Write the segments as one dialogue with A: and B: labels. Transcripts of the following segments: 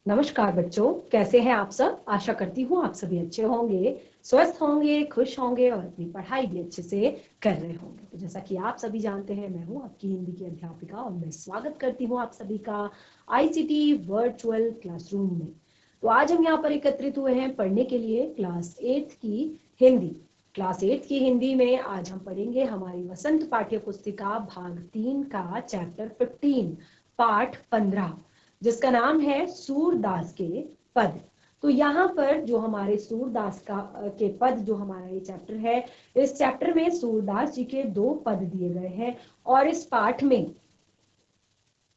A: नमस्कार बच्चों, कैसे हैं आप सब। आशा करती हूँ आप सभी अच्छे होंगे, स्वस्थ होंगे, खुश होंगे और अपनी पढ़ाई भी अच्छे से कर रहे होंगे। तो जैसा कि आप सभी जानते हैं, मैं हूँ आपकी हिंदी की अध्यापिका और मैं स्वागत करती हूँ आप सभी का आईसीटी वर्चुअल क्लासरूम में। तो आज हम यहाँ पर एकत्रित हुए हैं पढ़ने के लिए क्लास 8 की हिंदी। क्लास 8 की हिंदी में आज हम पढ़ेंगे हमारी वसंत पाठ्य पुस्तिका भाग 3 का चैप्टर 15 पाठ 15, जिसका नाम है सूरदास के पद। तो यहाँ पर जो हमारे सूरदास के पद, जो हमारा ये चैप्टर है, इस चैप्टर में सूरदास जी के 2 पद दिए गए हैं और इस पाठ में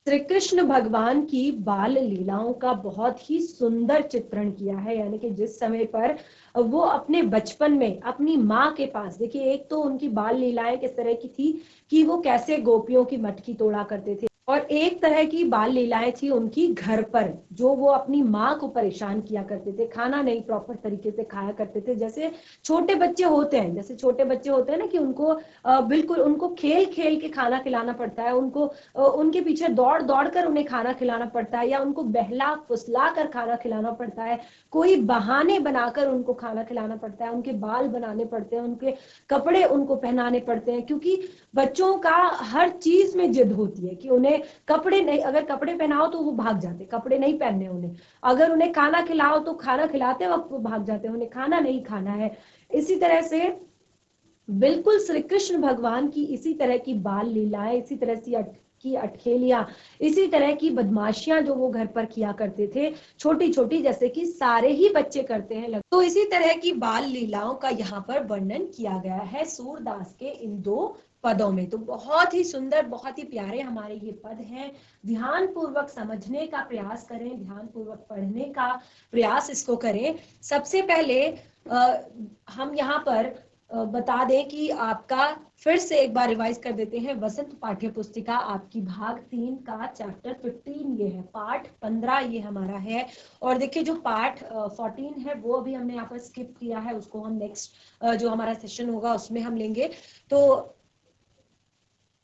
A: श्री कृष्ण भगवान की बाल लीलाओं का बहुत ही सुंदर चित्रण किया है। यानी कि जिस समय पर वो अपने बचपन में अपनी माँ के पास, देखिए एक तो उनकी बाल लीलाएं किस तरह की थी कि वो कैसे गोपियों की मटकी तोड़ा करते थे, और एक तरह की बाल लीलाएं थी उनकी घर पर, जो वो अपनी माँ को परेशान किया करते थे, खाना नहीं प्रॉपर तरीके से खाया करते थे। जैसे छोटे बच्चे होते हैं, ना कि उनको बिल्कुल उनको खेल खेल के खाना खिलाना पड़ता है, उनको उनके पीछे दौड़ दौड़ कर उन्हें खाना खिलाना पड़ता है, या उनको बहला फुसला कर खाना खिलाना पड़ता है, कोई बहाने बनाकर उनको खाना खिलाना पड़ता है, उनके बाल बनाने पड़ते हैं, उनके कपड़े उनको पहनाने पड़ते हैं। क्योंकि बच्चों का हर चीज में जिद होती है कि उन्हें कपड़े नहीं, अगर कपड़े पहनाओ तो वो भाग जाते, कपड़े नहीं पहनने उन्हें, अगर उन्हें खाना खिलाओ तो खाना खिलाते वक्त वो भाग जाते, उन्हें खाना नहीं खाना है। इसी तरह से बिल्कुल श्री कृष्ण भगवान की इसी तरह की बाल लीलाएं, इसी तरह की अठखेलियां, इसी तरह की बदमाशियां जो वो घर पर किया करते थे, छोटी छोटी, जैसे कि सारे ही बच्चे करते हैं। तो इसी तरह की बाल लीलाओं का यहाँ पर वर्णन किया गया है सूरदास के इन 2 पदों में। तो बहुत ही सुंदर, बहुत ही प्यारे हमारे ये पद हैं। ध्यान पूर्वक समझने का प्रयास करें, ध्यान पूर्वक पढ़ने का प्रयास इसको करें। सबसे पहले हम यहाँ पर बता दें कि आपका फिर से एक बार रिवाइज कर देते हैं। वसंत पाठ्य पुस्तिका आपकी भाग 3 का चैप्टर 15 ये है, पाठ 15 ये हमारा है। और देखिए जो पाठ 14 है वो अभी हमने यहाँ पर स्किप किया है, उसको हम नेक्स्ट जो हमारा सेशन होगा उसमें हम लेंगे। तो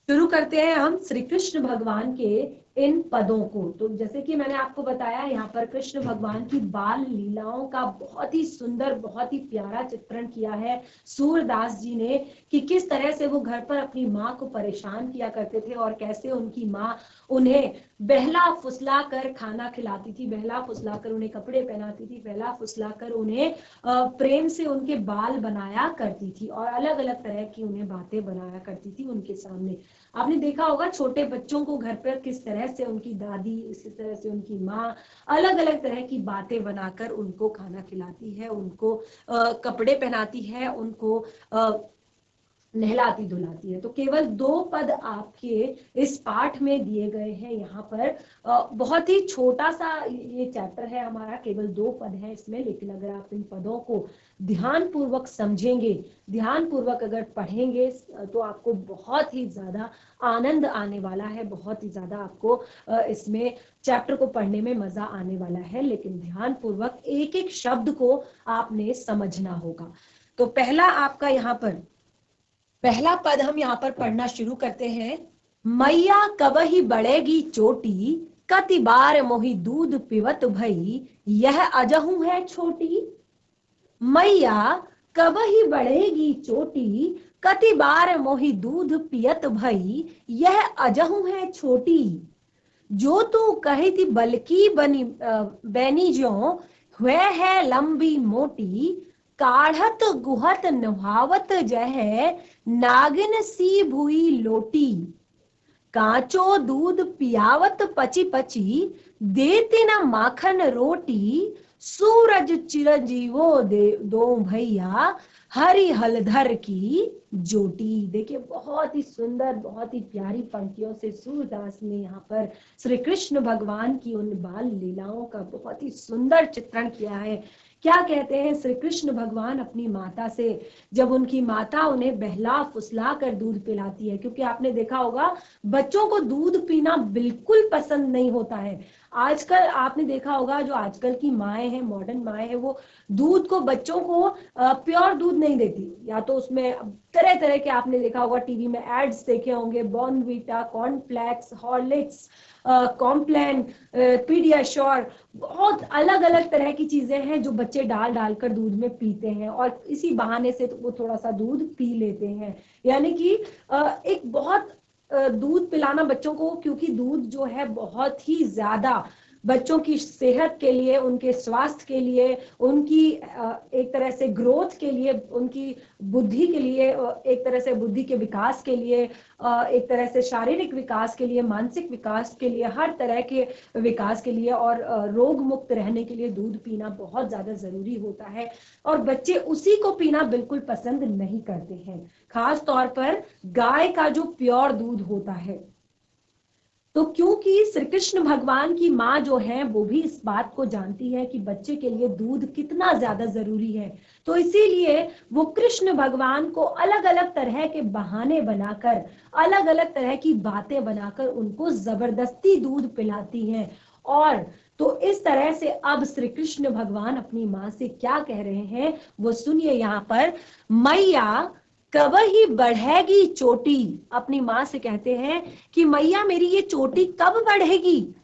A: शुरू करते हैं हम श्री कृष्ण भगवान के इन पदों को। तो जैसे कि मैंने आपको बताया, यहाँ पर कृष्ण भगवान की बाल लीलाओं का बहुत ही सुंदर, बहुत ही प्यारा चित्रण किया है सूरदास जी ने, कि किस तरह से वो घर पर अपनी माँ को परेशान किया करते थे और कैसे उनकी माँ उन्हें बहला फुसला कर खाना खिलाती थी, बहला फुसला कर उन्हें कपड़े पहनाती थी, बहला फुसला कर उन्हें प्रेम से उनके बाल बनाया करती थी और अलग अलग तरह की उन्हें बातें बनाया करती थी उनके सामने। आपने देखा होगा छोटे बच्चों को घर पर किस तरह से उनकी दादी, इसी तरह से उनकी माँ अलग अलग तरह की बातें बनाकर उनको खाना खिलाती है, उनको कपड़े पहनाती है, उनको नहलाती धुलाती है। तो केवल 2 पद आपके इस पाठ में दिए गए हैं यहाँ पर। बहुत ही छोटा सा ये चैप्टर है हमारा, केवल 2 पद है इसमें, लेकिन अगर आप इन पदों को ध्यान पूर्वक समझेंगे, ध्यान पूर्वक अगर पढ़ेंगे तो आपको बहुत ही ज्यादा आनंद आने वाला है, बहुत ही ज्यादा आपको इसमें चैप्टर को पढ़ने में मजा आने वाला है। लेकिन ध्यान पूर्वक एक एक शब्द को आपने समझना होगा। तो पहला आपका यहाँ पर पहला पद हम यहाँ पर पढ़ना शुरू करते हैं। मैया कबही बढ़ेगी चोटी, कति बार मोहि दूध पिवत भई, यह अजहू है छोटी। मैया कबही बढ़ेगी चोटी, कति बार मोहि दूध पियत भई, यह अजहू है छोटी। जो तू कही थी बल्कि बनी बैनी जो हुए है लंबी मोटी, काढ़त गुहत नुहावत जह नागिन सी भुई लोटी। कांचो दूध पियावत पची पची, देती न माखन रोटी। सूरज चिरंजीवो दे दो भैया, हरि हलधर की जोटी। देखिए बहुत ही सुंदर, बहुत ही प्यारी पंक्तियों से सूरदास ने यहाँ पर श्री कृष्ण भगवान की उन बाल लीलाओं का बहुत ही सुंदर चित्रण किया है। क्या कहते हैं, श्री कृष्ण भगवान अपनी माता से, जब उनकी माता उन्हें बहला फुसला कर दूध पिलाती है, क्योंकि आपने देखा होगा बच्चों को दूध पीना बिल्कुल पसंद नहीं होता है। आजकल आपने देखा होगा जो आजकल की माएँ हैं, मॉडर्न माएँ हैं, वो दूध को, बच्चों को प्योर दूध नहीं देती, या तो उसमें तरह तरह के, आपने देखा होगा टीवी में एड्स देखे होंगे, Bournvita, cornflakes, Horlicks, Complan, PediaSure, बहुत अलग अलग तरह की चीजें हैं जो बच्चे डाल डाल कर दूध में पीते हैं, और इसी बहाने से तो वो थोड़ा सा दूध पी लेते हैं। यानी कि एक बहुत दूध पिलाना बच्चों को, क्योंकि दूध जो है बहुत ही ज्यादा बच्चों की सेहत के लिए, उनके स्वास्थ्य के लिए, उनकी एक तरह से ग्रोथ के लिए, उनकी बुद्धि के लिए, एक तरह से बुद्धि के विकास के लिए, एक तरह से शारीरिक विकास के लिए, मानसिक विकास के लिए, हर तरह के विकास के लिए और रोग मुक्त रहने के लिए दूध पीना बहुत ज्यादा जरूरी होता है। और बच्चे उसी को पीना बिल्कुल पसंद नहीं करते हैं, खास तौर पर गाय का जो प्योर दूध होता है। तो क्योंकि श्री कृष्ण भगवान की माँ जो है वो भी इस बात को जानती है कि बच्चे के लिए दूध कितना ज्यादा जरूरी है, तो इसीलिए वो कृष्ण भगवान को अलग अलग तरह के बहाने बनाकर, अलग अलग तरह की बातें बनाकर उनको जबरदस्ती दूध पिलाती हैं। और तो इस तरह से अब श्री कृष्ण भगवान अपनी माँ से क्या कह रहे हैं वो सुनिए यहाँ पर। मैया कब ही बढ़ेगी चोटी, अपनी माँ से कहते हैं कि मैया मेरी ये चोटी कब बढ़ेगी।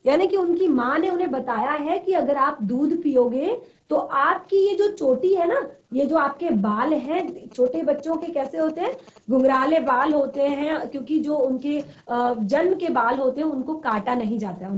A: यानी कि उनकी माँ ने उन्हें बताया है कि अगर आप दूध पियोगे तो आपकी ये जो चोटी है ना, ये जो आपके बाल हैं, छोटे बच्चों के कैसे होते हैं, घुंघराले बाल होते हैं, क्योंकि जो उनके जन्म के बाल होते हैं उनको काटा नहीं जाता है।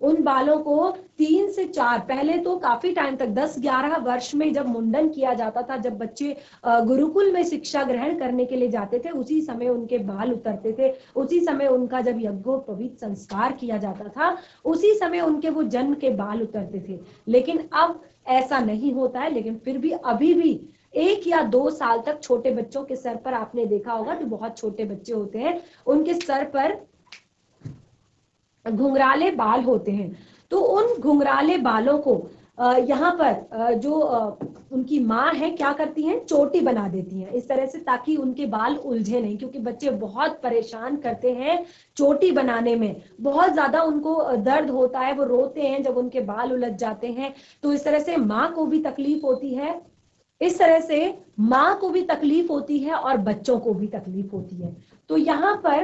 A: उन बालों को 3 से 4, पहले तो काफी टाइम तक 10-11 वर्ष में जब मुंडन किया जाता था, जब बच्चे गुरुकुल में शिक्षा ग्रहण करने के लिए जाते थे, उसी समय उनके बाल उतरते थे, उसी समय उनका जब यज्ञोपवीत संस्कार किया जाता था, उसी समय उनके वो जन्म के बाल उतरते थे। लेकिन अब ऐसा नहीं होता है। लेकिन फिर भी अभी भी 1 या 2 साल तक छोटे बच्चों के सर पर आपने देखा होगा, जो बहुत छोटे बच्चे होते हैं उनके सर पर घुंघराले बाल होते हैं। तो उन घुंघराले बालों को यहाँ पर जो उनकी माँ है क्या करती हैं, चोटी बना देती हैं इस तरह से, ताकि उनके बाल उलझे नहीं, क्योंकि बच्चे बहुत परेशान करते हैं चोटी बनाने में, बहुत ज्यादा उनको दर्द होता है, वो रोते हैं जब उनके बाल उलझ जाते हैं। तो इस तरह से माँ को भी तकलीफ होती है, इस तरह से माँ को भी तकलीफ होती है और बच्चों को भी तकलीफ होती है। तो यहाँ पर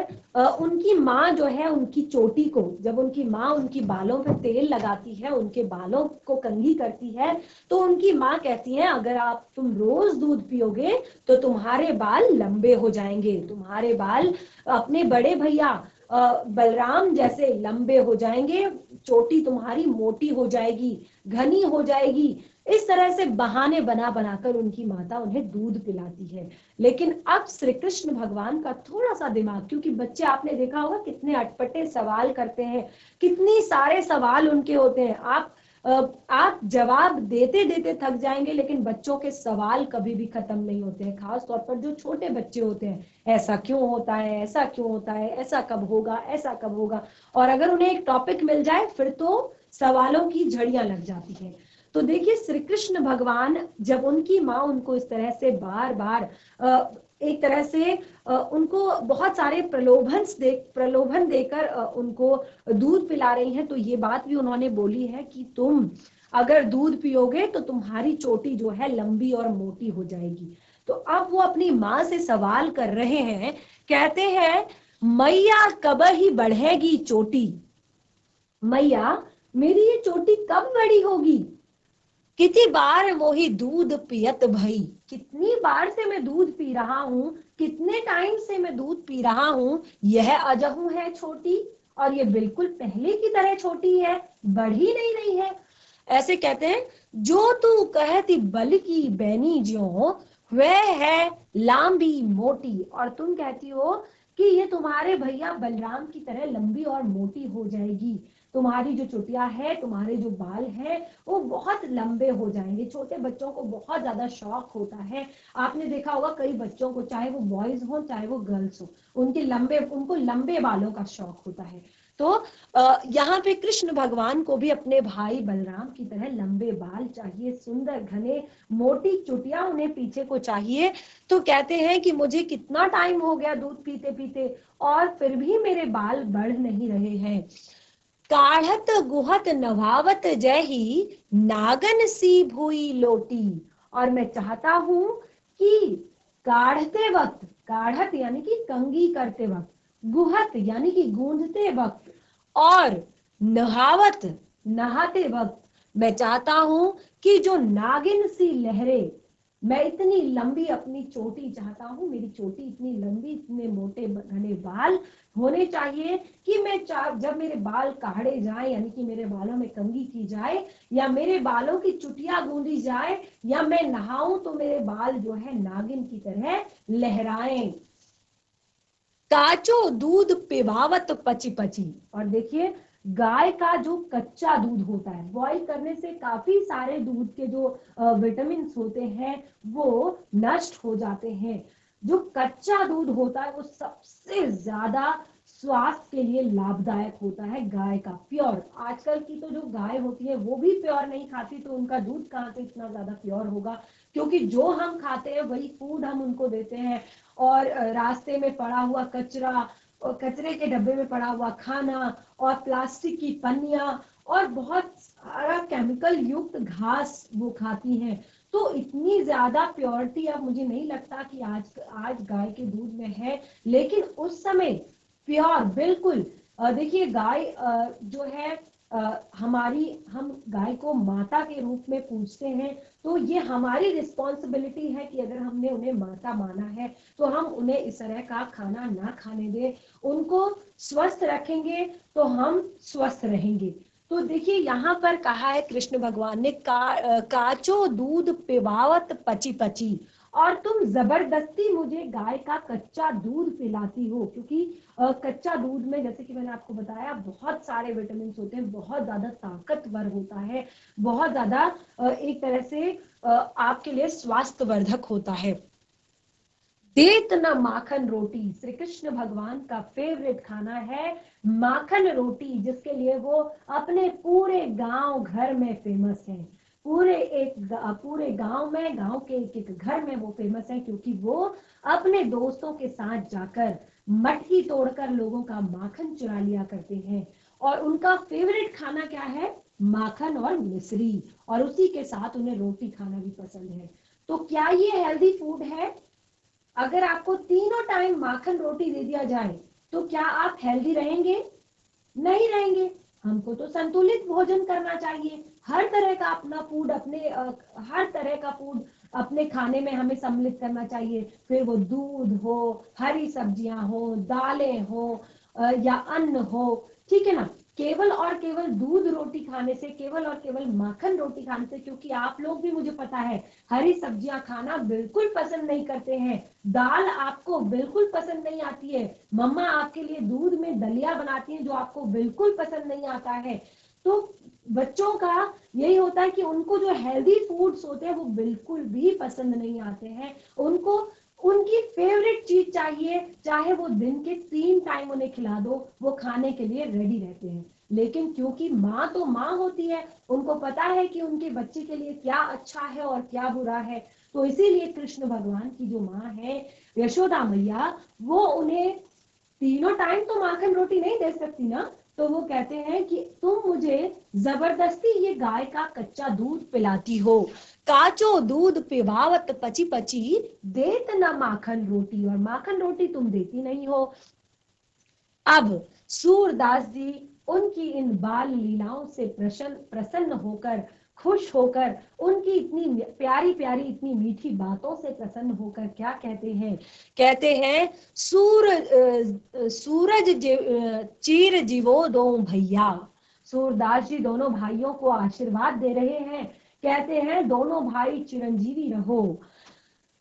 A: उनकी माँ जो है, उनकी चोटी को जब उनकी माँ उनकी बालों पे तेल लगाती है, उनके बालों को कंघी करती है, तो उनकी माँ कहती है अगर तुम रोज दूध पियोगे तो तुम्हारे बाल लंबे हो जाएंगे, तुम्हारे बाल अपने बड़े भैया बलराम जैसे लंबे हो जाएंगे, चोटी तुम्हारी मोटी हो जाएगी, घनी हो जाएगी। इस तरह से बहाने बना बनाकर उनकी माता उन्हें दूध पिलाती है। लेकिन अब श्री कृष्ण भगवान का थोड़ा सा दिमाग, क्योंकि बच्चे आपने देखा होगा कितने अटपटे सवाल करते हैं, कितनी सारे सवाल उनके होते हैं, आप जवाब देते देते थक जाएंगे, लेकिन बच्चों के सवाल कभी भी खत्म नहीं होते हैं, खास तौर पर जो छोटे बच्चे होते हैं। ऐसा क्यों होता है, ऐसा क्यों होता है, ऐसा कब होगा, ऐसा कब होगा। और अगर उन्हें एक टॉपिक मिल जाए फिर तो सवालों की झड़ियां लग जाती है। तो देखिए श्री कृष्ण भगवान जब उनकी माँ उनको इस तरह से बार बार एक तरह से उनको बहुत सारे प्रलोभन देकर उनको दूध पिला रही हैं, तो ये बात भी उन्होंने बोली है कि तुम अगर दूध पियोगे तो तुम्हारी चोटी जो है लंबी और मोटी हो जाएगी। तो अब वो अपनी माँ से सवाल कर रहे हैं, कहते हैं मैया कब ही बढ़ेगी चोटी, मैया मेरी ये चोटी कब बड़ी होगी। कितनी बार वो ही दूध पियत भई, कितनी बार से मैं दूध पी रहा हूँ, कितने टाइम से मैं दूध पी रहा हूँ, यह अजहू है छोटी, और ये बिल्कुल पहले की तरह छोटी है, बढ़ी नहीं रही है। ऐसे कहते हैं, जो तू कहती बल की बैनी ज्यो, वह है लांबी मोटी, और तुम कहती हो कि ये तुम्हारे भैया बलराम की तरह लंबी और मोटी हो जाएगी, तुम्हारी जो चुटिया है, तुम्हारे जो बाल है वो बहुत लंबे हो जाएंगे। छोटे बच्चों को बहुत ज्यादा शौक होता है, आपने देखा होगा कई बच्चों को, चाहे वो बॉयज हो चाहे वो गर्ल्स हो, उनको लंबे बालों का शौक होता है। तो यहाँ पे कृष्ण भगवान को भी अपने भाई बलराम की तरह लंबे बाल चाहिए, सुंदर घने मोटी चुटिया उन्हें पीछे को चाहिए। तो कहते हैं कि मुझे कितना टाइम हो गया दूध पीते पीते और फिर भी मेरे बाल बढ़ नहीं रहे हैं। काढ़त गुहत नभावत जय ही, नागन सी भुई लोटी, और मैं चाहता हूं कि काढ़ते वक्त, काढ़त यानी कि कंघी करते वक्त, गुहत यानी कि गूंथते वक्त, और नहावत नहाते वक्त मैं चाहता हूं कि जो नागिन सी लहरें, मैं इतनी लंबी अपनी चोटी चाहता हूं, मेरी चोटी इतनी लंबी, इतने मोटे घने बाल होने चाहिए कि मैं जब मेरे बाल काढ़े जाए, यानी कि मेरे बालों में कंघी की जाए या मेरे बालों की चुटिया गूंदी जाए या मैं नहाऊं तो मेरे बाल जो है नागिन की तरह लहराएं। काचो दूध पिबावत पची पची। और देखिए गाय का जो कच्चा दूध होता है, बॉईल करने से काफी सारे दूध के जो विटामिन होते हैं वो नष्ट हो जाते हैं। जो कच्चा दूध होता है वो सबसे ज्यादा स्वास्थ्य के लिए लाभदायक होता है गाय का, प्योर। आजकल की तो जो गाय होती है वो भी प्योर नहीं खाती, तो उनका दूध कहाँ से इतना ज्यादा प्योर होगा, क्योंकि जो हम खाते हैं वही फूड हम उनको देते हैं। और रास्ते में पड़ा हुआ कचरा और कचरे के डब्बे में पड़ा हुआ खाना और प्लास्टिक की पन्नियां और बहुत सारा केमिकल युक्त घास वो खाती हैं। तो इतनी ज्यादा प्योरिटी अब मुझे नहीं लगता कि आज गाय के दूध में है, लेकिन उस समय प्योर बिल्कुल। देखिए गाय जो है हम गाय को माता के रूप में पूजते हैं, तो ये हमारी रिस्पॉन्सिबिलिटी है कि अगर हमने उन्हें माता माना है तो हम उन्हें इस तरह का खाना ना खाने दें। उनको स्वस्थ रखेंगे तो हम स्वस्थ रहेंगे। तो देखिए यहाँ पर कहा है कृष्ण भगवान ने काचो दूध पिबावत पची पची, और तुम जबरदस्ती मुझे गाय का कच्चा दूध पिलाती हो, क्योंकि कच्चा दूध में जैसे कि मैंने आपको बताया बहुत सारे विटामिन होते हैं, बहुत ज्यादा ताकतवर होता है, बहुत ज्यादा एक तरह से आपके लिए स्वास्थ्यवर्धक होता है। देत न माखन रोटी, श्री कृष्ण भगवान का फेवरेट खाना है माखन रोटी, जिसके लिए वो अपने पूरे गांव घर में फेमस है। पूरे गांव में, गांव के एक एक घर में वो फेमस है, क्योंकि वो अपने दोस्तों के साथ जाकर मटकी तोड़कर लोगों का माखन चुरा लिया करते हैं। और उनका फेवरेट खाना क्या है? माखन और मिश्री, और उसी के साथ उन्हें रोटी खाना भी पसंद है। तो क्या ये हेल्दी फूड है? अगर आपको तीनों टाइम माखन रोटी दे दिया जाए तो क्या आप हेल्दी रहेंगे? नहीं रहेंगे। हमको तो संतुलित भोजन करना चाहिए। हर तरह का अपना फूड हर तरह का फूड अपने खाने में हमें सम्मिलित करना चाहिए। फिर वो दूध हो, हरी सब्जियां हो, दालें हो या अन्न हो, ठीक है ना। केवल और केवल दूध रोटी खाने से, केवल और केवल माखन रोटी खाने से, क्योंकि आप लोग भी, मुझे पता है, हरी सब्जियां खाना बिल्कुल पसंद नहीं करते हैं, दाल आपको बिल्कुल पसंद नहीं आती है, मम्मा आपके लिए दूध में दलिया बनाती हैं जो आपको बिल्कुल पसंद नहीं आता है। तो बच्चों का यही होता है कि उनको जो हेल्दी फूड्स होते हैं वो बिल्कुल भी पसंद नहीं आते हैं। उनको उनकी फेवरेट चीज चाहिए, चाहे वो दिन के 3 टाइम उन्हें खिला दो, वो खाने के लिए रेडी रहते हैं। लेकिन क्योंकि माँ तो माँ होती है, उनको पता है कि उनके बच्चे के लिए क्या अच्छा है और क्या बुरा है, तो इसीलिए कृष्ण भगवान की जो माँ है यशोदा मैया, वो उन्हें तीनों टाइम तो माखन रोटी नहीं दे सकती ना, तो वो कहते हैं कि तुम मुझे जबरदस्ती ये गाय का कच्चा दूध पिलाती हो। काचो दूध पिबावत पची पची, देत न माखन रोटी, और माखन रोटी तुम देती नहीं हो। अब सूरदास जी उनकी इन बाल लीलाओं से प्रसन्न होकर, खुश होकर, उनकी इतनी प्यारी प्यारी, इतनी मीठी बातों से प्रसन्न होकर क्या कहते हैं? कहते हैं सूरज चीर जीवो दो भैया। सूरदास जी दोनों भाइयों को आशीर्वाद दे रहे हैं, कहते हैं दोनों भाई चिरंजीवी रहो।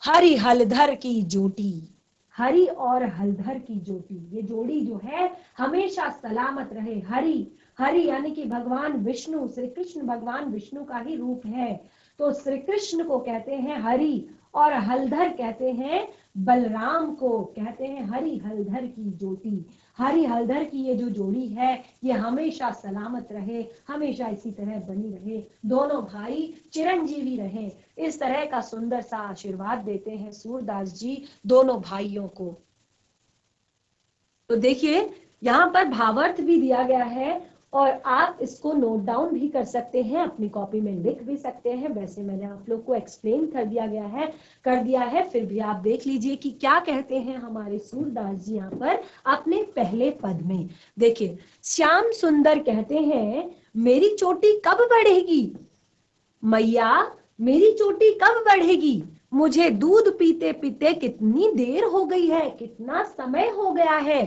A: हरि हलधर की जोटी, हरि और हलधर की जोटी, ये जोड़ी जो है हमेशा सलामत रहे। हरि, हरि यानी कि भगवान विष्णु, श्री कृष्ण भगवान विष्णु का ही रूप है, तो श्री कृष्ण को कहते हैं हरि, और हलधर कहते हैं बलराम को, कहते हैं हरि हलधर की जोटी। हरि हलधर की ये जो जोड़ी है ये हमेशा सलामत रहे, हमेशा इसी तरह बनी रहे, दोनों भाई चिरंजीवी रहे। इस तरह का सुंदर सा आशीर्वाद देते हैं सूरदास जी दोनों भाइयों को। तो देखिए यहाँ पर भावार्थ भी दिया गया है, और आप इसको नोट डाउन भी कर सकते हैं, अपनी कॉपी में लिख भी सकते हैं। वैसे मैंने आप लोग को एक्सप्लेन कर दिया है, फिर भी आप देख लीजिए कि क्या कहते हैं हमारे सूरदास जी यहाँ पर अपने पहले पद में। देखिए, श्याम सुंदर कहते हैं, मेरी चोटी कब बढ़ेगी मैया, मेरी चोटी कब बढ़ेगी, मुझे दूध पीते पीते कितनी देर हो गई है, कितना समय हो गया है।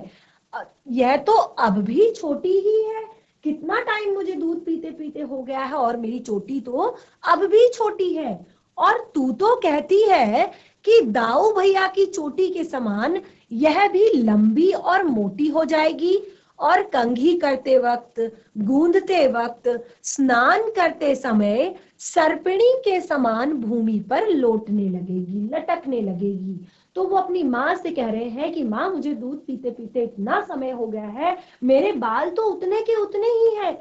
A: यह तो अब भी छोटी ही है, कितना टाइम मुझे दूध पीते पीते हो गया है, और मेरी चोटी तो अब भी छोटी है। और तू तो कहती है कि दाऊ भैया की चोटी के समान यह भी लंबी और मोटी हो जाएगी, और कंघी करते वक्त, गूंदते वक्त, स्नान करते समय सर्पिणी के समान भूमि पर लौटने लगेगी, लटकने लगेगी। तो वो अपनी माँ से कह रहे हैं कि माँ, मुझे दूध पीते पीते इतना समय हो गया है, मेरे बाल तो उतने के उतने ही हैं,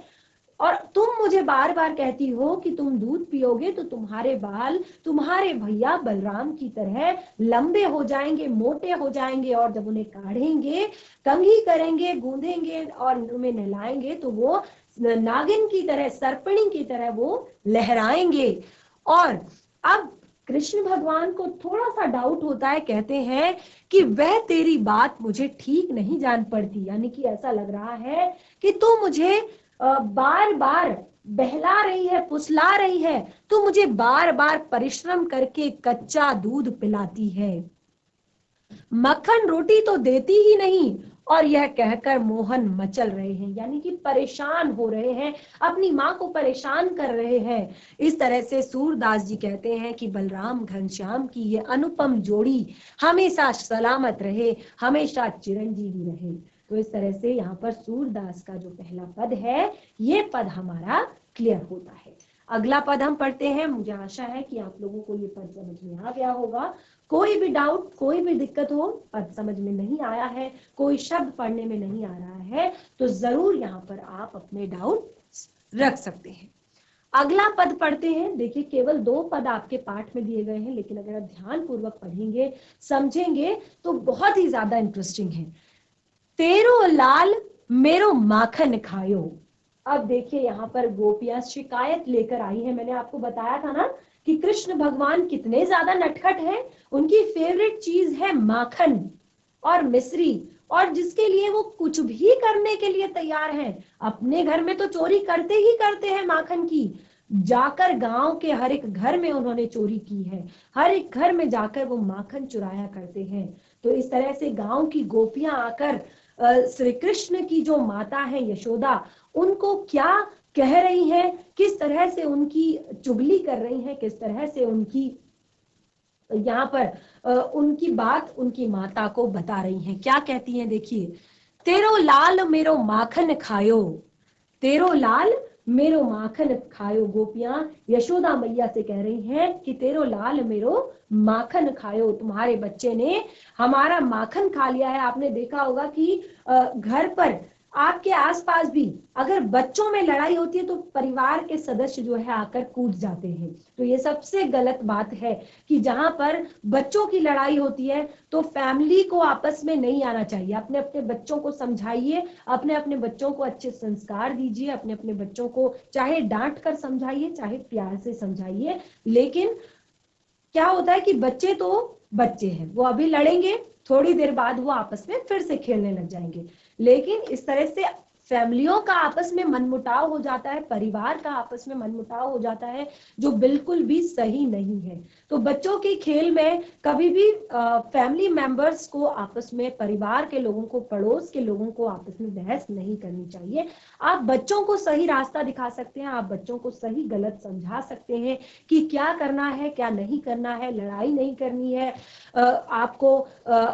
A: और तुम मुझे बार बार कहती हो कि तुम दूध पियोगे तो तुम्हारे बाल तुम्हारे भैया बलराम की तरह लंबे हो जाएंगे, मोटे हो जाएंगे, और जब उन्हें काढ़ेंगे, कंघी करेंगे, गूंदेंगे और उन्हें नहलाएंगे तो वो नागिन की तरह, सर्पिणी की तरह वो लहराएंगे। और अब कृष्ण भगवान को थोड़ा सा डाउट होता है, कहते हैं कि वह तेरी बात मुझे ठीक नहीं जान पड़ती, यानी कि ऐसा लग रहा है कि तू मुझे बार बार बहला रही है, फुसला रही है, तू मुझे बार बार परिश्रम करके कच्चा दूध पिलाती है, मक्खन रोटी तो देती ही नहीं। और यह कहकर मोहन मचल रहे हैं, यानी कि परेशान हो रहे हैं, अपनी माँ को परेशान कर रहे हैं। इस तरह से सूरदास जी कहते हैं कि बलराम घनश्याम की ये अनुपम जोड़ी हमेशा सलामत रहे, हमेशा चिरंजीवी रहे। तो इस तरह से यहाँ पर सूरदास का जो पहला पद है, ये पद हमारा क्लियर होता है। अगला पद हम पढ़ते हैं। मुझे आशा है कि आप लोगों को ये पद समझ में आ गया होगा। कोई भी डाउट, कोई भी दिक्कत हो, पद समझ में नहीं आया है, कोई शब्द पढ़ने में नहीं आ रहा है, तो जरूर यहाँ पर आप अपने डाउट रख सकते हैं। अगला पद पढ़ते हैं। देखिए, केवल 2 पद आपके पाठ में दिए गए हैं, लेकिन अगर आप ध्यान पूर्वक पढ़ेंगे, समझेंगे तो बहुत ही ज्यादा इंटरेस्टिंग है। तेरो लाल मेरो माखन खायो। अब देखिए, यहाँ पर गोपियां शिकायत लेकर आई है। मैंने आपको बताया था ना कि कृष्ण भगवान कितने ज्यादा नटखट हैं। उनकी फेवरेट चीज है माखन और मिश्री, और जिसके लिए वो कुछ भी करने के लिए तैयार हैं। अपने घर में तो चोरी करते ही करते हैं माखन की, जाकर गांव के हर एक घर में उन्होंने चोरी की है, हर एक घर में जाकर वो माखन चुराया करते हैं। तो इस तरह से गांव की गोपियां आकर श्री कृष्ण की जो माता है यशोदा, उनको क्या कह रही हैं, किस तरह से उनकी चुगली कर रही हैं, किस तरह से उनकी यहाँ पर उनकी बात उनकी माता को बता रही हैं। क्या कहती हैं, देखिए, तेरो लाल मेरो माखन खायो, तेरो लाल मेरो माखन खायो। गोपियां यशोदा मैया से कह रही हैं कि तेरो लाल मेरो माखन खायो, तुम्हारे बच्चे ने हमारा माखन खा लिया है। आपने देखा होगा कि घर पर आपके आसपास भी अगर बच्चों में लड़ाई होती है तो परिवार के सदस्य जो है आकर कूद जाते हैं। तो ये सबसे गलत बात है कि जहां पर बच्चों की लड़ाई होती है तो फैमिली को आपस में नहीं आना चाहिए। अपने अपने बच्चों को समझाइए, अपने अपने बच्चों को अच्छे संस्कार दीजिए, अपने अपने बच्चों को चाहे डांट कर समझाइए, चाहे प्यार से समझाइए। लेकिन क्या होता है कि बच्चे तो बच्चे हैं, वो अभी लड़ेंगे, थोड़ी देर बाद वो आपस में फिर से खेलने लग जाएंगे। लेकिन इस तरह से फैमिलियों का आपस में मनमुटाव हो जाता है, परिवार का आपस में मनमुटाव हो जाता है, जो बिल्कुल भी सही नहीं है। तो बच्चों के खेल में कभी भी फैमिली मेंबर्स को आपस में, परिवार के लोगों को, पड़ोस के लोगों को आपस में बहस नहीं करनी चाहिए। आप बच्चों को सही रास्ता दिखा सकते हैं, आप बच्चों को सही गलत समझा सकते हैं कि क्या करना है, क्या नहीं करना है, लड़ाई नहीं करनी है, आपको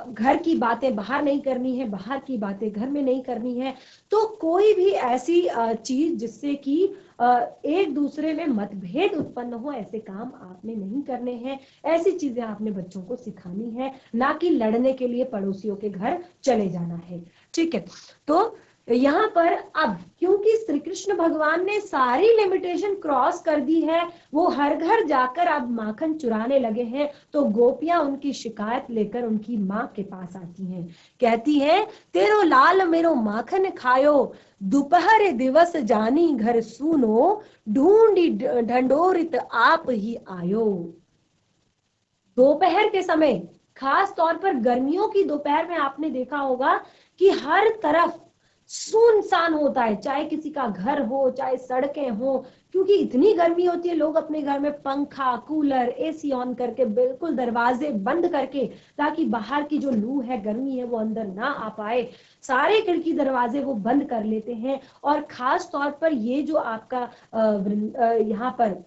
A: घर की बातें बाहर नहीं करनी है, बाहर की बातें घर में नहीं करनी है। तो कोई भी ऐसी चीज जिससे कि एक दूसरे में मतभेद उत्पन्न हो, ऐसे काम आपने नहीं करने हैं। ऐसी चीजें आपने बच्चों को सिखानी है, ना कि लड़ने के लिए पड़ोसियों के घर चले जाना है। ठीक है, तो यहाँ पर अब क्योंकि श्री कृष्ण भगवान ने सारी लिमिटेशन क्रॉस कर दी है, वो हर घर जाकर अब माखन चुराने लगे हैं, तो गोपियां उनकी शिकायत लेकर उनकी माँ के पास आती हैं, कहती हैं तेरो लाल मेरो माखन खायो, दोपहर दिवस जानी घर सुनो, ढूंढी ढंडोरित आप ही आयो। दोपहर के समय, खास तौर पर गर्मियों की दोपहर में आपने देखा होगा कि हर तरफ सुनसान होता है, चाहे किसी का घर हो चाहे सड़कें हो, क्योंकि इतनी गर्मी होती है, लोग अपने घर में पंखा कूलर एसी ऑन करके बिल्कुल दरवाजे बंद करके, ताकि बाहर की जो लू है गर्मी है वो अंदर ना आ पाए, सारे खिड़की दरवाजे वो बंद कर लेते हैं। और खास तौर पर ये जो आपका यहाँ पर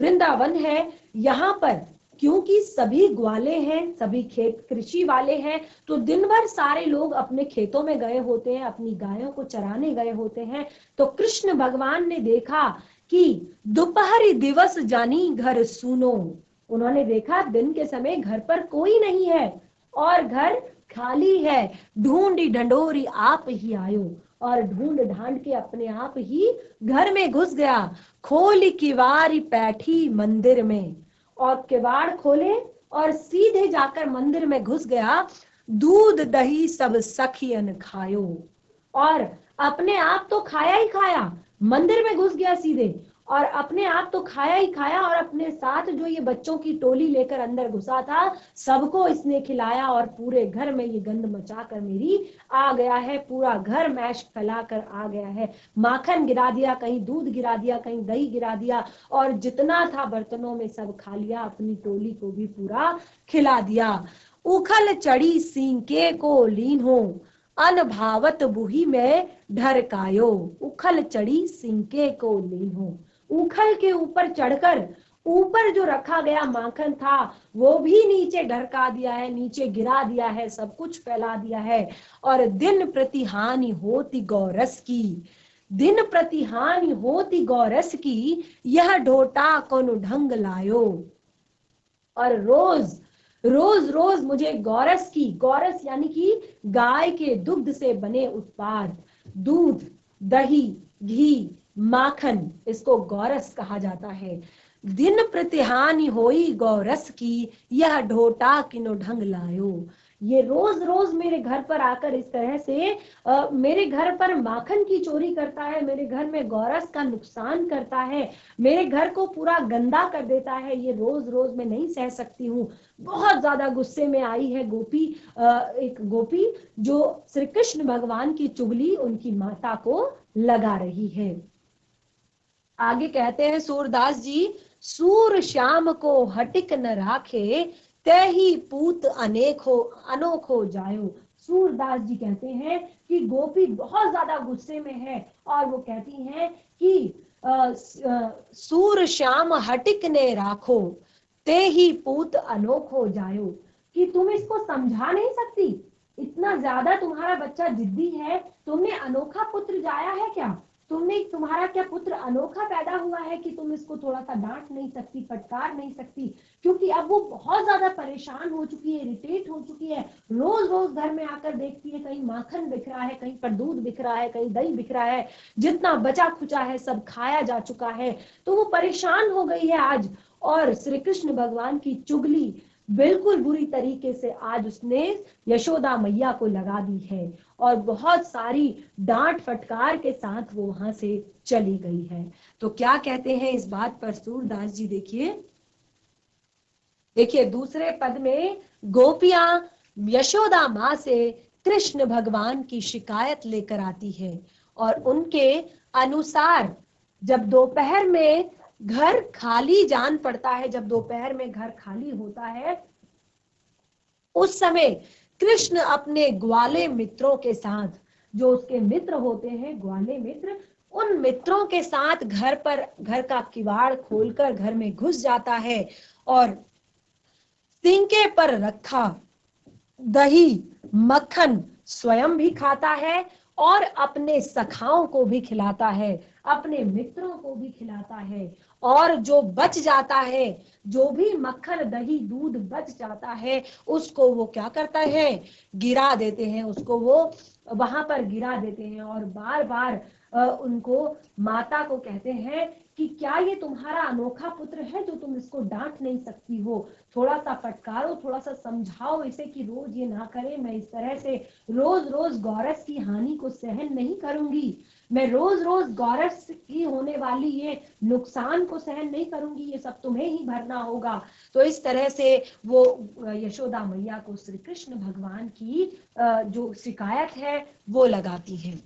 A: वृंदावन है, यहाँ पर क्योंकि सभी ग्वाले हैं, सभी खेत कृषि वाले हैं, तो दिन भर सारे लोग अपने खेतों में गए होते हैं, अपनी गायों को चराने गए होते हैं। तो कृष्ण भगवान ने देखा कि दोपहरी दिवस जानी घर सुनो, उन्होंने देखा दिन के समय घर पर कोई नहीं है और घर खाली है, ढूंढी ढंडोरी आप ही आयो, और ढूंढ ढांड के अपने आप ही घर में घुस गया, खोल किवाड़ बैठी मंदिर में, और किवाड़ खोले और सीधे जाकर मंदिर में घुस गया, दूध दही सब सखियन खायो, और अपने आप तो खाया ही खाया, मंदिर में घुस गया सीधे, और अपने आप तो खाया ही खाया, और अपने साथ जो ये बच्चों की टोली लेकर अंदर घुसा था सबको इसने खिलाया, और पूरे घर में ये गंध मचाकर मेरी आ गया है, पूरा घर मैश फैलाकर आ गया है, माखन गिरा दिया, कहीं दूध गिरा दिया, कहीं दही गिरा दिया, और जितना था बर्तनों में सब खा लिया, अपनी टोली को भी पूरा खिला दिया। उखल चढ़ी सींके को लीन हो, अनभावत बुही में ढरकायो, उखल चढ़ी सिंके को लीन हो, उखल के ऊपर चढ़कर ऊपर जो रखा गया माखन था वो भी नीचे ढरका दिया है, नीचे गिरा दिया है, सब कुछ फैला दिया है। और दिन प्रति हानि होती गौरस की, दिन प्रति हानि होती गौरस की, यह ढोटा कौन ढंग लायो, और रोज रोज रोज मुझे गौरस की, गौरस यानी कि गाय के दुग्ध से बने उत्पाद, दूध दही घी माखन, इसको गौरस कहा जाता है। दिन प्रतिहानि होई गौरस की, यह ढोटा किनो ढंग लायो, ये रोज रोज मेरे घर पर आकर इस तरह से मेरे घर पर माखन की चोरी करता है, मेरे घर में गौरस का नुकसान करता है, मेरे घर को पूरा गंदा कर देता है, ये रोज रोज मैं नहीं सह सकती हूँ। बहुत ज्यादा गुस्से में आई है गोपी, एक गोपी जो श्री कृष्ण भगवान की चुगली उनकी माता को लगा रही है। आगे कहते हैं सूरदास जी, सूर श्याम को हटिक न राखे, तेही पूत अनेको अनोखो जायो। सूरदास जी कहते हैं कि गोपी बहुत ज्यादा गुस्से में है और वो कहती हैं कि सूर श्याम हटिक ने राखो, तेही पूत अनोखो जायो, कि तुम इसको समझा नहीं सकती, इतना ज्यादा तुम्हारा बच्चा जिद्दी है, तुमने अनोखा पुत्र जाया है क्या, तुम्हारा क्या पुत्र अनोखा पैदा हुआ है कि तुम इसको थोड़ा सा डांट नहीं सकती, फटकार नहीं सकती, क्योंकि अब वो बहुत ज्यादा परेशान हो चुकी है, इरिटेट हो चुकी है, रोज रोज घर में आकर देखती है कहीं माखन बिक रहा है, कहीं पर दूध बिक रहा है, कहीं दही बिक रहा है, जितना बचा खुचा है सब खाया जा चुका है, तो वो परेशान हो गई है आज। और श्री कृष्ण भगवान की चुगली बिल्कुल बुरी तरीके से आज उसने यशोदा मैया को लगा दी है, और बहुत सारी डांट फटकार के साथ वो वहां से चली गई है। तो क्या कहते हैं इस बात पर सूरदास जी, देखिए दूसरे पद में गोपियां यशोदा माँ से कृष्ण भगवान की शिकायत लेकर आती है, और उनके अनुसार जब दोपहर में घर खाली जान पड़ता है, जब दोपहर में घर खाली होता है, उस समय कृष्ण अपने ग्वाले मित्रों के साथ, जो उसके मित्र होते हैं ग्वाले मित्र, उन मित्रों के साथ घर का किवाड़ खोलकर घर में घुस जाता है, और सिंके पर रखा दही मक्खन स्वयं भी खाता है और अपने सखाओं को भी खिलाता है, अपने मित्रों को भी खिलाता है, और जो बच जाता है, जो भी मक्खन दही दूध बच जाता है, उसको वो क्या करता है, गिरा देते हैं, उसको वो वहां पर गिरा देते हैं, और बार बार उनको माता को कहते हैं कि क्या ये तुम्हारा अनोखा पुत्र है जो तुम इसको डांट नहीं सकती हो, थोड़ा सा फटकारो, थोड़ा सा समझाओ इसे कि रोज ये ना करे, मैं इस तरह से रोज रोज गौरस की हानि को सहन नहीं करूंगी, मैं रोज रोज गौरस की होने वाली ये नुकसान को सहन नहीं करूंगी, ये सब तुम्हें ही भरना होगा। तो इस तरह से वो यशोदा मैया को श्री कृष्ण भगवान की जो शिकायत है वो लगाती है।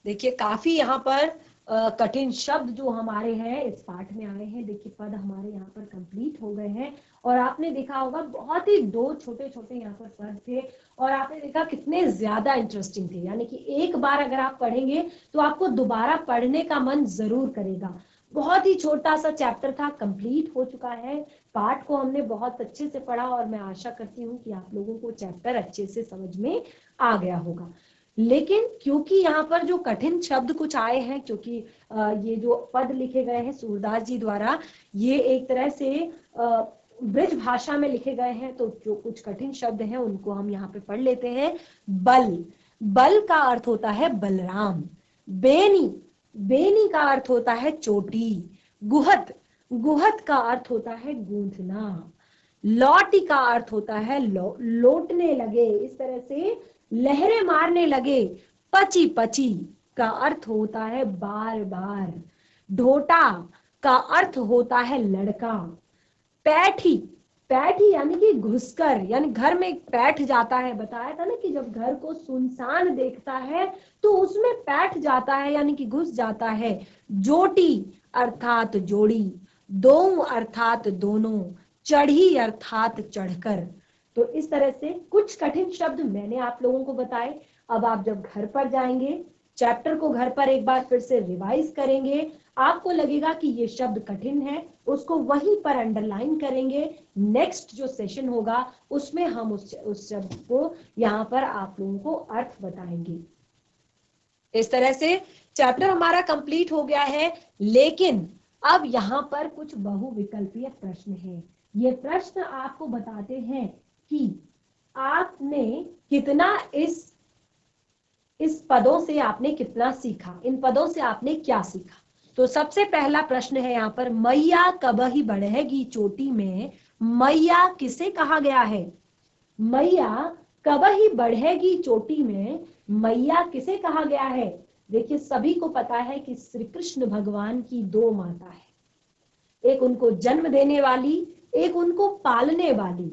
A: देखिए काफी यहाँ पर कठिन शब्द जो हमारे हैं इस पाठ में आए हैं। देखिए पद हमारे यहाँ पर कंप्लीट हो गए हैं, और आपने देखा होगा बहुत ही दो छोटे छोटे यहाँ पर पद थे, और आपने देखा कितने ज्यादा इंटरेस्टिंग थे, यानी कि एक बार अगर आप पढ़ेंगे तो आपको दोबारा पढ़ने का मन जरूर करेगा। बहुत ही छोटा सा चैप्टर था, कंप्लीट हो चुका है, पाठ को हमने बहुत अच्छे से पढ़ा, और मैं आशा करती हूँ कि आप लोगों को चैप्टर अच्छे से समझ में आ गया होगा। लेकिन क्योंकि यहाँ पर जो कठिन शब्द कुछ आए हैं, क्योंकि ये जो पद लिखे गए हैं सूरदास जी द्वारा, ये एक तरह से ब्रज भाषा में लिखे गए हैं, तो जो कुछ कठिन शब्द हैं उनको हम यहाँ पे पढ़ लेते हैं। बल, बल का अर्थ होता है बलराम। बेनी, बेनी का अर्थ होता है चोटी। गुहत, गुहत का अर्थ होता है गूंथना। लौटी का अर्थ होता है लौटने लगे, इस तरह से लहरें मारने लगे। पची, पची का अर्थ होता है बार बार। ढोटा का अर्थ होता है लड़का। पैठी, पैठी यानी कि घुसकर, यानी घर में बैठ जाता है, बताया था ना कि जब घर को सुनसान देखता है तो उसमें बैठ जाता है, यानी कि घुस जाता है। जोटी अर्थात जोड़ी। दो अर्थात दोनों। चढ़ी अर्थात चढ़कर। तो इस तरह से कुछ कठिन शब्द मैंने आप लोगों को बताए। अब आप जब घर पर जाएंगे, चैप्टर को घर पर एक बार फिर से रिवाइज करेंगे, आपको लगेगा कि ये शब्द कठिन है, उसको वहीं पर अंडरलाइन करेंगे। नेक्स्ट जो सेशन होगा उसमें हम उस शब्द को यहाँ पर आप लोगों को अर्थ बताएंगे। इस तरह से चैप्टर हमारा कंप्लीट हो गया है, लेकिन अब यहाँ पर कुछ बहुविकल्पीय प्रश्न हैं। ये प्रश्न आपको बताते हैं कि आपने कितना इस पदों से आपने कितना सीखा, इन पदों से आपने क्या सीखा। तो सबसे पहला प्रश्न है यहाँ पर, मैया कबही बढ़ेगी चोटी में, मैया किसे कहा गया है। मैया कबही बढ़ेगी चोटी में, मैया किसे कहा गया है। देखिए सभी को पता है कि श्री कृष्ण भगवान की दो माता है, एक उनको जन्म देने वाली, एक उनको पालने वाली।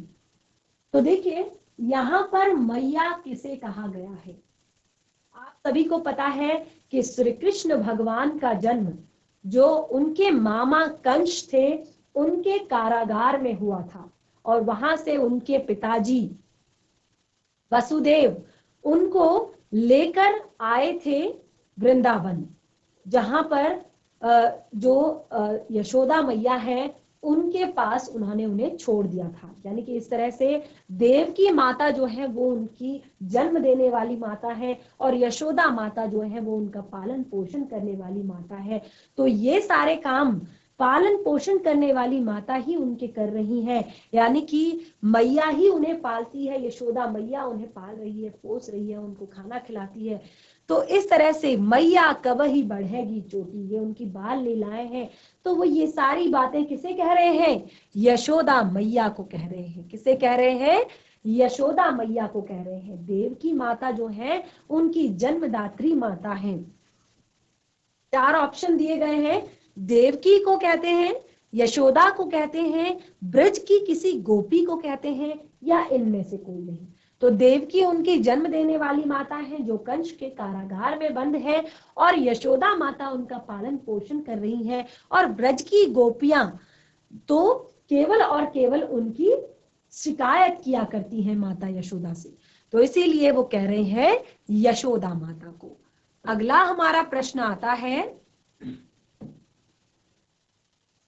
A: तो देखिए यहाँ पर मैया किसे कहा गया है। आप सभी को पता है कि श्री कृष्ण भगवान का जन्म जो उनके मामा कंस थे उनके कारागार में हुआ था, और वहां से उनके पिताजी वसुदेव उनको लेकर आए थे वृंदावन, जहां पर जो यशोदा मैया है उनके पास उन्होंने उन्हें छोड़ दिया था। यानी कि इस तरह से देव की माता जो है वो उनकी जन्म देने वाली माता है, और यशोदा माता जो है वो उनका पालन पोषण करने वाली माता है। तो ये सारे काम पालन पोषण करने वाली माता ही उनके कर रही है, यानी कि मैया ही उन्हें पालती है, यशोदा मैया उन्हें पाल रही है, पोस रही है, उनको खाना खिलाती है। तो इस तरह से मैया कबही बढ़ेगी चोटी, ये उनकी बाल लीलाएं हैं। तो वो ये सारी बातें किसे कह रहे हैं, यशोदा मैया को कह रहे हैं। किसे कह रहे हैं, यशोदा मैया को कह रहे हैं। देव की माता जो है उनकी जन्मदात्री माता है। चार ऑप्शन दिए गए हैं, देवकी को कहते हैं, यशोदा को कहते हैं, ब्रज की किसी गोपी को कहते हैं, या इनमें से कोई नहीं। तो देवकी उनकी जन्म देने वाली माता है जो कंस के कारागार में बंद है, और यशोदा माता उनका पालन पोषण कर रही है, और ब्रज की गोपियां तो केवल और केवल उनकी शिकायत किया करती हैं माता यशोदा से। तो इसीलिए वो कह रहे हैं यशोदा माता को। अगला हमारा प्रश्न आता है,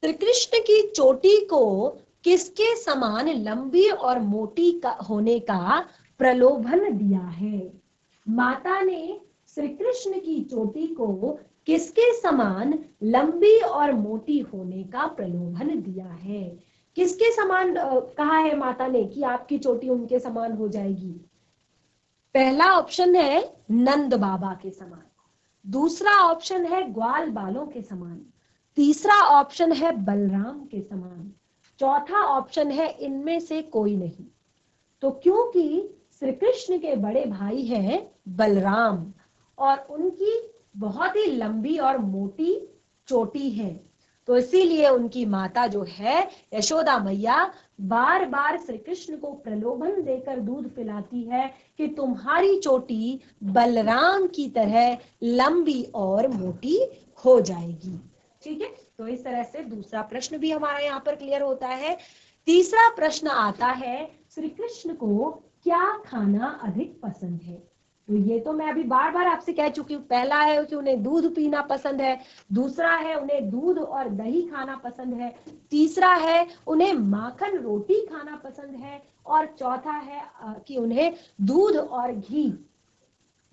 A: श्री कृष्ण की चोटी को किसके समान लंबी और मोटी होने का प्रलोभन दिया है। माता ने श्री कृष्ण की चोटी को किसके समान लंबी और मोटी होने का प्रलोभन दिया है? किसके समान कहा है माता ने कि आपकी चोटी उनके समान हो जाएगी? पहला ऑप्शन है नंद बाबा के समान, दूसरा ऑप्शन है ग्वाल बालों के समान, तीसरा ऑप्शन है बलराम के समान, चौथा ऑप्शन है इनमें से कोई नहीं। तो क्योंकि श्री कृष्ण के बड़े भाई हैं बलराम और उनकी बहुत ही लंबी और मोटी चोटी है, तो इसीलिए उनकी माता जो है यशोदा मैया बार बार श्री कृष्ण को प्रलोभन देकर दूध पिलाती है कि तुम्हारी चोटी बलराम की तरह लंबी और मोटी हो जाएगी। ठीक है, तो इस तरह से दूसरा प्रश्न भी हमारा यहाँ पर क्लियर होता है। तीसरा प्रश्न आता है, श्री कृष्ण को क्या खाना अधिक पसंद है? तो ये तो मैं अभी बार बार आपसे कह चुकी हूँ। पहला है कि उन्हें दूध पीना पसंद है, दूसरा है उन्हें दूध और दही खाना पसंद है, तीसरा है उन्हें माखन रोटी खाना पसंद है, और चौथा है कि उन्हें दूध और घी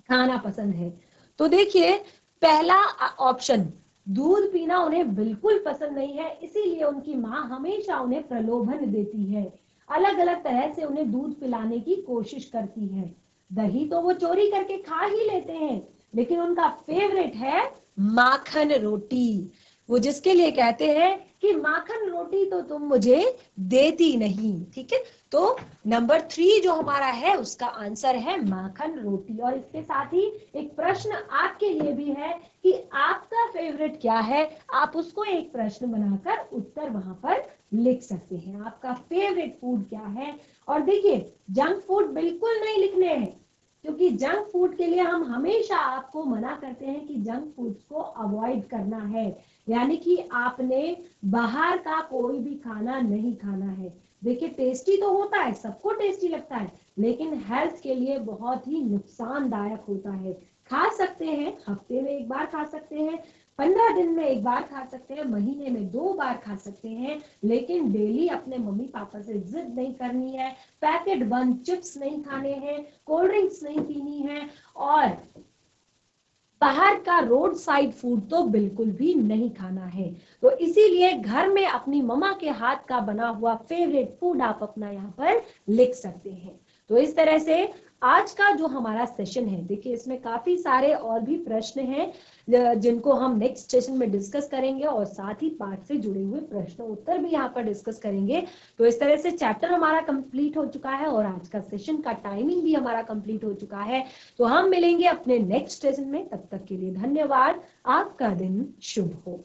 A: खाना पसंद है। तो देखिए, पहला ऑप्शन दूध पीना उन्हें बिल्कुल पसंद नहीं है, इसीलिए उनकी माँ हमेशा उन्हें प्रलोभन देती है, अलग अलग तरह से उन्हें दूध पिलाने की कोशिश करती है। दही तो वो चोरी करके खा ही लेते हैं, लेकिन उनका फेवरेट है माखन रोटी, वो जिसके लिए कहते हैं कि माखन रोटी तो तुम मुझे देती नहीं। ठीक है, तो नंबर 3 जो हमारा है उसका आंसर है माखन रोटी। और इसके साथ ही एक प्रश्न आपके लिए भी है कि आपका फेवरेट क्या है, आप उसको एक प्रश्न बनाकर उत्तर वहां पर लिख सकते हैं। आपका फेवरेट फूड क्या है? और देखिए, जंक फूड बिल्कुल नहीं लिखने हैं, क्योंकि जंक फूड के लिए हम हमेशा आपको मना करते हैं कि जंक फूड को अवॉइड करना है, यानी कि आपने बाहर का कोई भी खाना नहीं खाना है। देखिए, टेस्टी तो होता है, सबको टेस्टी लगता है, लेकिन हेल्थ के लिए बहुत ही नुकसानदायक होता है। खा सकते हैं, हफ्ते में एक बार खा सकते हैं, 15 दिन में एक बार खा सकते हैं, महीने में 2 बार खा सकते हैं, लेकिन डेली अपने मम्मी पापा से जिद नहीं करनी है, पैकेट बंद चिप्स नहीं खाने हैं, कोल्ड ड्रिंक्स नहीं पीनी है, और बाहर का रोड साइड फूड तो बिल्कुल भी नहीं खाना है। तो इसीलिए घर में अपनी मम्मा के हाथ का बना हुआ फेवरेट फूड आप अपना यहाँ पर लिख सकते हैं। तो इस तरह से आज का जो हमारा सेशन है, देखिए इसमें काफी सारे और भी प्रश्न हैं जिनको हम नेक्स्ट सेशन में डिस्कस करेंगे, और साथ ही पाठ से जुड़े हुए प्रश्न उत्तर भी यहाँ पर डिस्कस करेंगे। तो इस तरह से चैप्टर हमारा कंप्लीट हो चुका है और आज का सेशन का टाइमिंग भी हमारा कंप्लीट हो चुका है। तो हम मिलेंगे अपने नेक्स्ट सेशन में, तब तक के लिए धन्यवाद। आपका दिन शुभ हो।